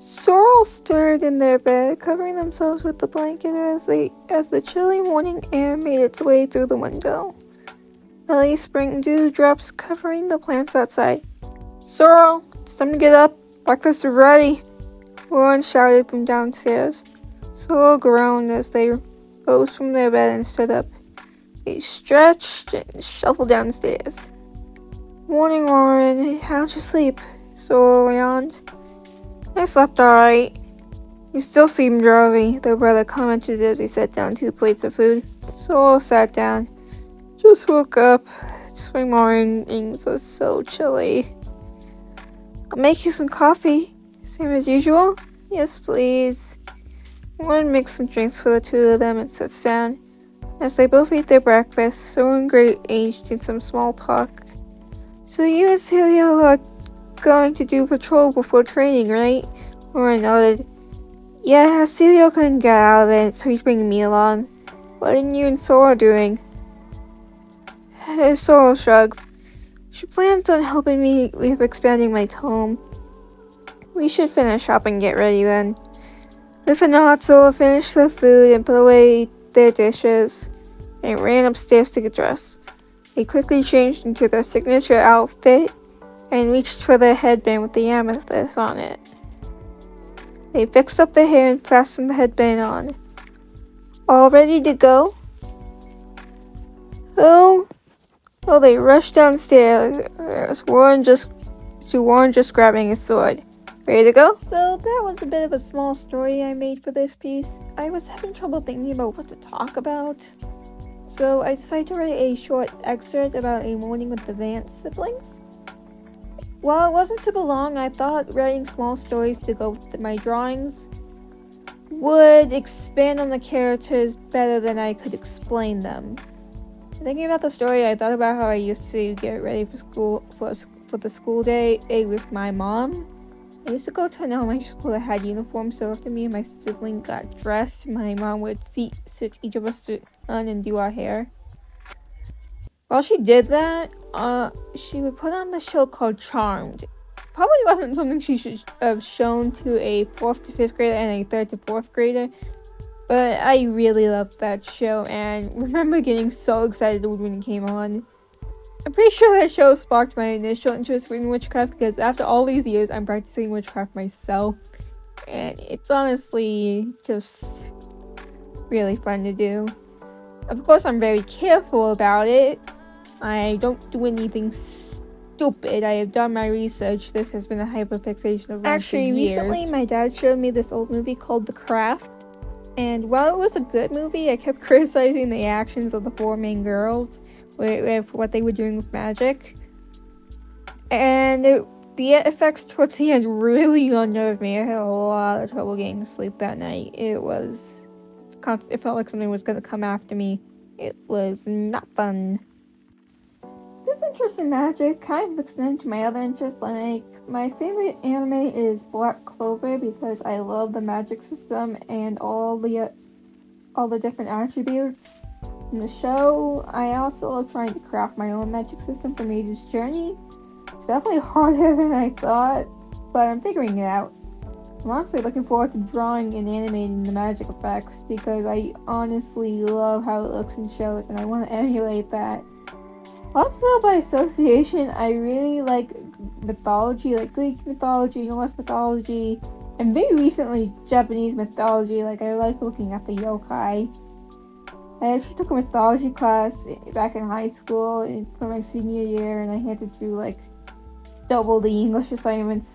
Sorrel stirred in their bed, covering themselves with the blanket as the chilly morning air made its way through the window. Early spring dewdrops covering the plants outside. "Sorrel, it's time to get up. Breakfast is ready," Warren shouted from downstairs. Sorrel groaned as they rose from their bed and stood up. They stretched and shuffled downstairs. "Morning, Warren. How'd you sleep?" Sorrel yawned. "I slept alright." "You still seem drowsy," their brother commented as he sat down 2 plates of food. Sorrel sat down. "Just woke up. Spring mornings are so chilly." "I'll make you some coffee." "Same as usual?" "Yes, please." Warren mixed some drinks for the 2 of them and sits down. As they both ate their breakfast, Sorrel engaged in some small talk. "So you and Celia are going to do patrol before training, right?" Warren nodded. "Yeah, Celia couldn't get out of it, so he's bringing me along." "What are you and Sorrel doing?" Sorrel shrugs. "She plans on helping me with expanding my tome. We should finish up and get ready then." With a nod, Sorrel finished their food and put away their dishes and ran upstairs to get dressed. They quickly changed into their signature outfit and reached for their headband with the amethyst on it. They fixed up their hair and fastened the headband on. "All ready to go?" Oh, they rushed downstairs, Warren just grabbing his sword. "Ready to go?" So that was a bit of a small story I made for this piece. I was having trouble thinking about what to talk about, so I decided to write a short excerpt about a morning with the Vance siblings. While it wasn't super long, I thought writing small stories to go with my drawings would expand on the characters better than I could explain them. Thinking about the story, I thought about how I used to get ready for school for the school day with my mom. I used to go to an elementary school that had uniforms, so after me and my sibling got dressed, my mom would sit each of us on and do our hair. While she did that, she would put on the show called Charmed. Probably wasn't something she should have shown to a 4th to 5th grader and a 3rd to 4th grader, but I really loved that show and remember getting so excited when it came on. I'm pretty sure that show sparked my initial interest in witchcraft because after all these years, I'm practicing witchcraft myself, and it's honestly just really fun to do. Of course, I'm very careful about it. I don't do anything stupid. I have done my research. This has been a hyperfixation of mine for years. Recently, my dad showed me this old movie called The Craft, and while it was a good movie, I kept criticizing the actions of the 4 main girls with what they were doing with magic. And the effects towards the end really unnerved me. I had a lot of trouble getting to sleep that night. It felt like something was going to come after me. It was not fun. This interest in magic kind of extended to my other interests. Like, my favorite anime is Black Clover because I love the magic system and all the different attributes in the show. I also love trying to craft my own magic system for Mage's Journey. It's definitely harder than I thought, but I'm figuring it out. I'm honestly looking forward to drawing and animating the magic effects because I honestly love how it looks in shows and I want to emulate that. Also, by association, I really like mythology, like Greek mythology, Norse mythology, and very recently Japanese mythology. Like, I like looking at the yokai. I actually took a mythology class back in high school for my senior year, and I had to do like double the English assignments.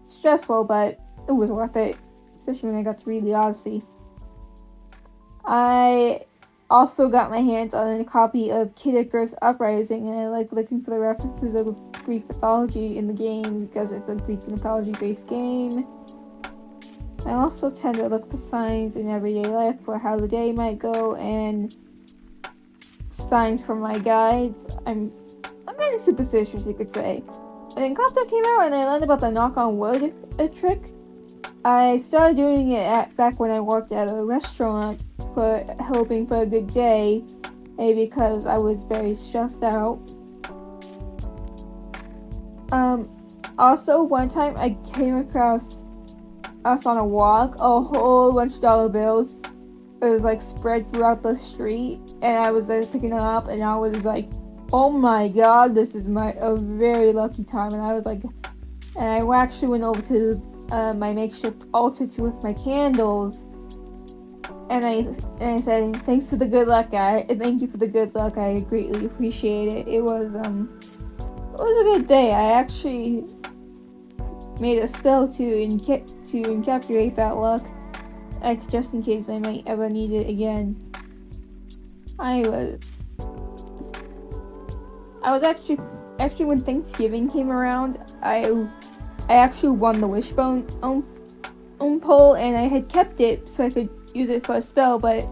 Stressful, but it was worth it, especially when I got to read the Odyssey. I also got my hands on a copy of Kid Icarus Uprising, and I like looking for the references of Greek mythology in the game because it's a Greek mythology-based game. I also tend to look for signs in everyday life for how the day might go, and signs from my guides. I'm very superstitious, you could say. When Encanto came out and I learned about the knock on wood trick, I started doing it back when I worked at a restaurant, hoping for a good day, because I was very stressed out. Also, one time I came across us on a walk, a whole bunch of dollar bills. It was like spread throughout the street, and I was picking them up, and I was like, oh my god, this is a very lucky time. And I was like, and I actually went over to my makeshift altar with my candles, and I said, thanks for the good luck, thank you for the good luck, I greatly appreciate it. It was a good day. I actually made a spell to encapsulate that luck, just in case I might ever need it again. I was actually when Thanksgiving came around, I actually won the wishbone pole, and I had kept it so I could use it for a spell, but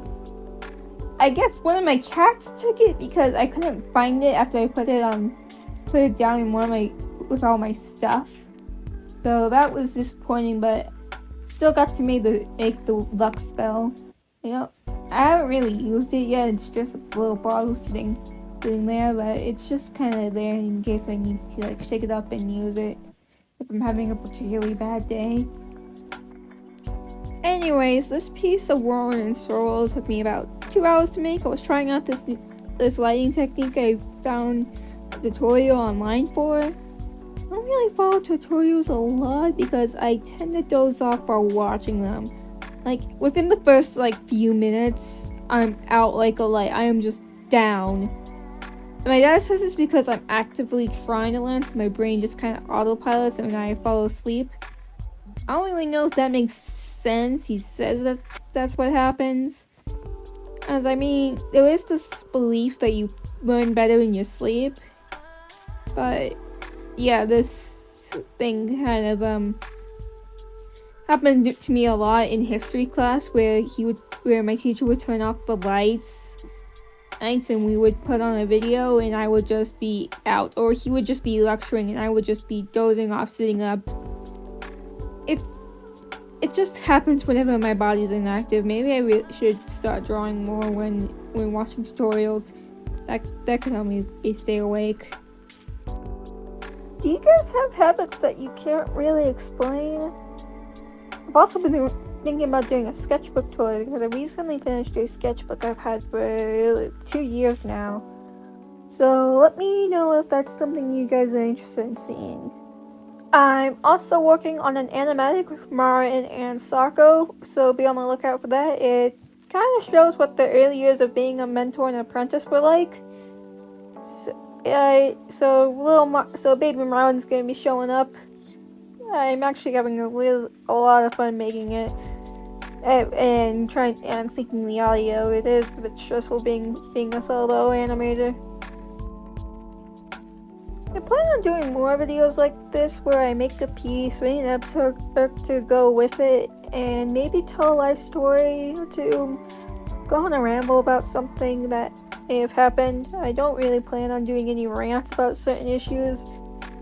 I guess one of my cats took it because I couldn't find it after I put it down in with all my stuff. So that was disappointing, but still got to make the luck spell. You know, I haven't really used it yet. It's just a little bottle sitting there, but it's just kind of there in case I need to shake it up and use it if I'm having a particularly bad day. Anyways, this piece of Warren and Sorrel took me about 2 hours to make. I was trying out this lighting technique I found a tutorial online for. I don't really follow tutorials a lot because I tend to doze off while watching them. Within the first few minutes, I'm out like a light. I am just down. And my dad says it's because I'm actively trying to learn, so my brain just kind of autopilots and I fall asleep. I don't really know if that makes sense. He says that's what happens. As I mean, there is this belief that you learn better in your sleep. But yeah, this thing kind of happened to me a lot in history class, where my teacher would turn off the lights and we would put on a video and I would just be out, or he would just be lecturing and I would just be dozing off, sitting up. It just happens whenever my body's inactive. Maybe I should start drawing more when watching tutorials. That can help me stay awake. Do you guys have habits that you can't really explain? I've also been thinking about doing a sketchbook tour because I recently finished a sketchbook I've had for 2 years now. So let me know if that's something you guys are interested in seeing. I'm also working on an animatic with Warren and Sorrel, so be on the lookout for that. It kind of shows what the early years of being a mentor and apprentice were like. So baby Marlon's gonna be showing up. I'm actually having a lot of fun making it and syncing the audio. It is a bit stressful being a solo animator. I plan on doing more videos like this where I make a piece, write an episode to go with it, and maybe tell a life story or two, go on a ramble about something that may have happened. I don't really plan on doing any rants about certain issues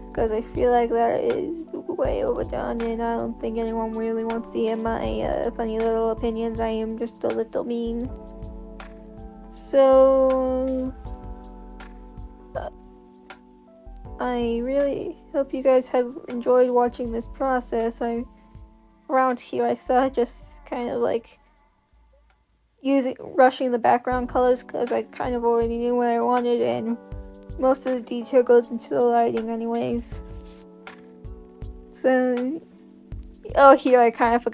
because I feel like that is way overdone and I don't think anyone really wants to hear my funny little opinions. I am just a little mean. So I really hope you guys have enjoyed watching this process. Around here I saw just kind of rushing the background colors because I kind of already knew what I wanted, and most of the detail goes into the lighting anyways. So, here I kind of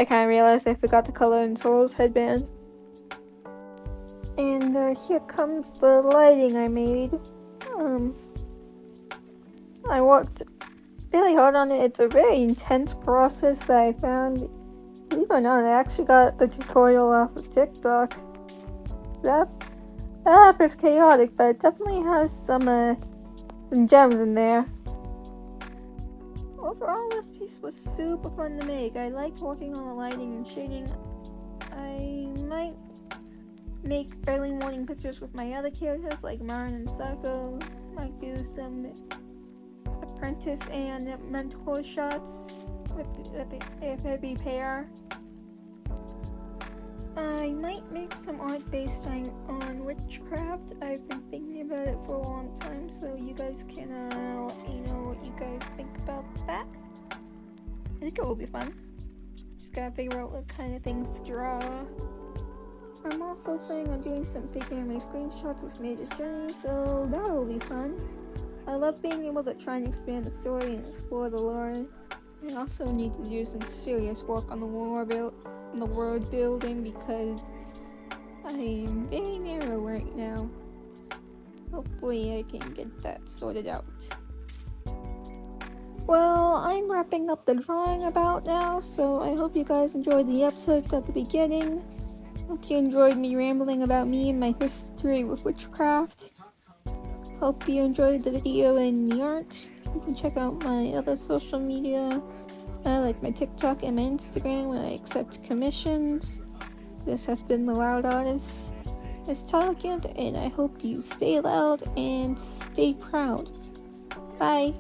realized I forgot to color in Sorrel's headband. And here comes the lighting I made. I worked really hard on it. It's a very intense process that I found. Believe it or not, I actually got the tutorial off of TikTok. That app is chaotic, but it definitely has some gems in there. Overall, this piece was super fun to make. I liked working on the lighting and shading. I might make early morning pictures with my other characters like Warren and Sorrel. Might do some apprentice and mentor shots with a heavy pair. I might make some art based on Witchcraft. I've been thinking about it for a long time, so you guys can let me know what you guys think about that. I think it will be fun. Just gotta figure out what kind of things to draw. I'm also planning on doing some figuring my screenshots with Major Journey, so that'll be fun. I love being able to try and expand the story and explore the lore. I also need to do some serious work on the world building because I am very narrow right now. Hopefully I can get that sorted out. Well, I'm wrapping up the drawing about now, so I hope you guys enjoyed the episode at the beginning. Hope you enjoyed me rambling about me and my history with witchcraft. Hope you enjoyed the video and the art. You can check out my other social media, like my TikTok and my Instagram where I accept commissions. This has been the Loud Artist, Miss Telegant, and I hope you stay loud and stay proud. Bye!